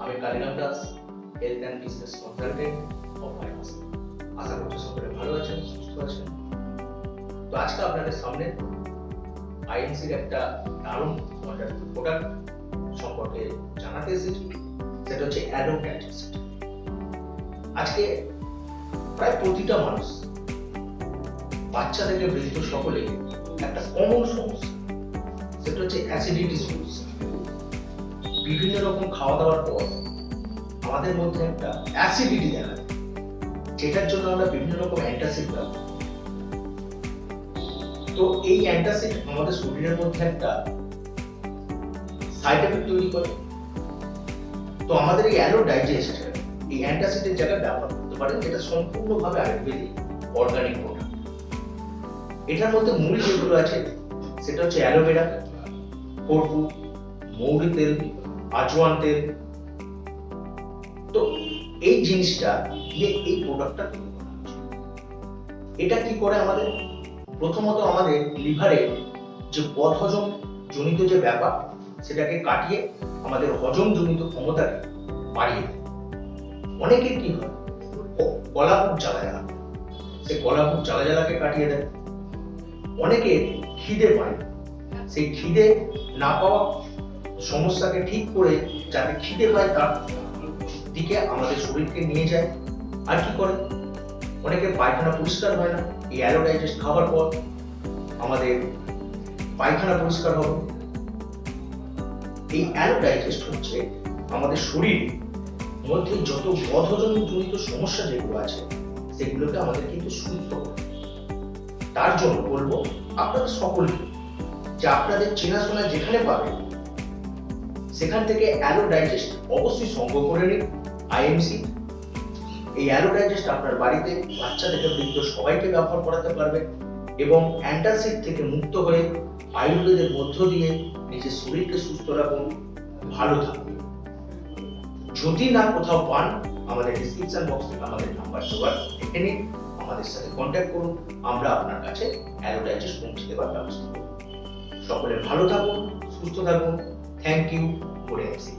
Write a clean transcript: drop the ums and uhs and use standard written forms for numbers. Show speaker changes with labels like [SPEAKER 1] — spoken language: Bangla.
[SPEAKER 1] আমি Kaliram Das, health and business consultant of finance. আশা করছি সকলে ভালো আছেন, সুস্থ আছেন। তো আজকে আপনাদের সামনে আইএমসির একটা দারুণ ওয়ান্ডারফুল প্রোডাক্ট সম্পর্কে জানাতে এসেছি, সেটা হচ্ছে অ্যালো ডাইজেস্ট। আজকে প্রায় প্রতিটা মানুষ, বাচ্চা থেকে বৃদ্ধ সকলে একটা কমন সমস্যা, সেটা হচ্ছে অ্যাসিডিটি সমস্যা। বিভিন্ন রকম খাওয়া দাওয়ার পর আমাদের মধ্যে একটা অ্যাসিডিটি দেখা যায়, যেটার জন্য আমরা বিভিন্ন রকম অ্যান্টাসিড ব্যবহার করি। তো এই অ্যান্টাসিড আমাদের শরীরের মধ্যে একটা সাইড এফেক্ট তৈরি করে। তো আমাদের এই অ্যালো ডাইজেস্ট এই অ্যান্টাসিডের জায়গায় ব্যবহার করতে পারেন, যেটা সম্পূর্ণভাবে আয়ুর্বেদিক অর্গানিক প্রোডাক্ট। এটার মধ্যে মূল যেগুলো আছে সেটা হচ্ছে অ্যালোভেরা, কর্পূর, মৌরি তেল, আজওয়ান তেল। তো এই জিনিসটা দিয়ে এই প্রোডাক্টটা তৈরি করা হচ্ছে। এটা কি করে আমাদের? প্রথমত আমাদের লিভারে যে বদহজম জনিত যে ব্যাপার, সেটাকে কাটিয়ে আমাদের হজম জনিত ক্ষমতাকে বাড়িয়ে দেয়। অনেকের কি হয়, গলা খুব জ্বালা জ্বালা, সেই গলা খুব জ্বালা জ্বালাকে কাটিয়ে দেয়। অনেকের খিদে পায়, সেই খিদে না পাওয়া সমস্যাকে ঠিক করে যাতে খিদে পায় তার দিকে আমাদের শরীরকে নিয়ে যায়। আর কি করে, অনেকের পায়খানা পরিষ্কার হয় না, এই অ্যালো ডাইজেস্ট খাওয়ার পর আমাদের পায়খানা পরিষ্কার হবে। এই অ্যালো ডাইজেস্ট হচ্ছে আমাদের শরীর মধ্যে যত বদহজম জনিত সমস্যা যেগুলো আছে, সেগুলোকে আমাদের কিন্তু সুস্থ করে। তার জন্য বলবো আপনাদের সকলকে যে আপনাদের চেনাশোনা যেখানে পাবেন সেখান থেকে অ্যালো ডাইজেস্ট অবশ্যই সংগ্রহ করে নিন। আইএমসি এই অ্যালো ডাইজেস্ট আপনার বাড়িতে বাচ্চা থেকে বৃদ্ধ সবাইকে ব্যবহার করাতে পারবেন এবং অ্যান্টাসিড থেকে মুক্ত হয়ে আয়ুর্বেদের মধ্য দিয়ে নিজের শরীরকে সুস্থ রাখুন, ভালো থাকুন। যদি না কোথাও পান, আমাদের ডিসক্রিপশন বক্স থেকে আমাদের নাম্বার জোগাড় দেখে নিন, আমাদের সাথে কন্ট্যাক্ট করুন, আমরা আপনার কাছে অ্যালো ডাইজেস্ট পৌঁছে দেওয়ার ব্যবস্থা করব। সকলে ভালো থাকুন, সুস্থ থাকুন। Thank you for MC.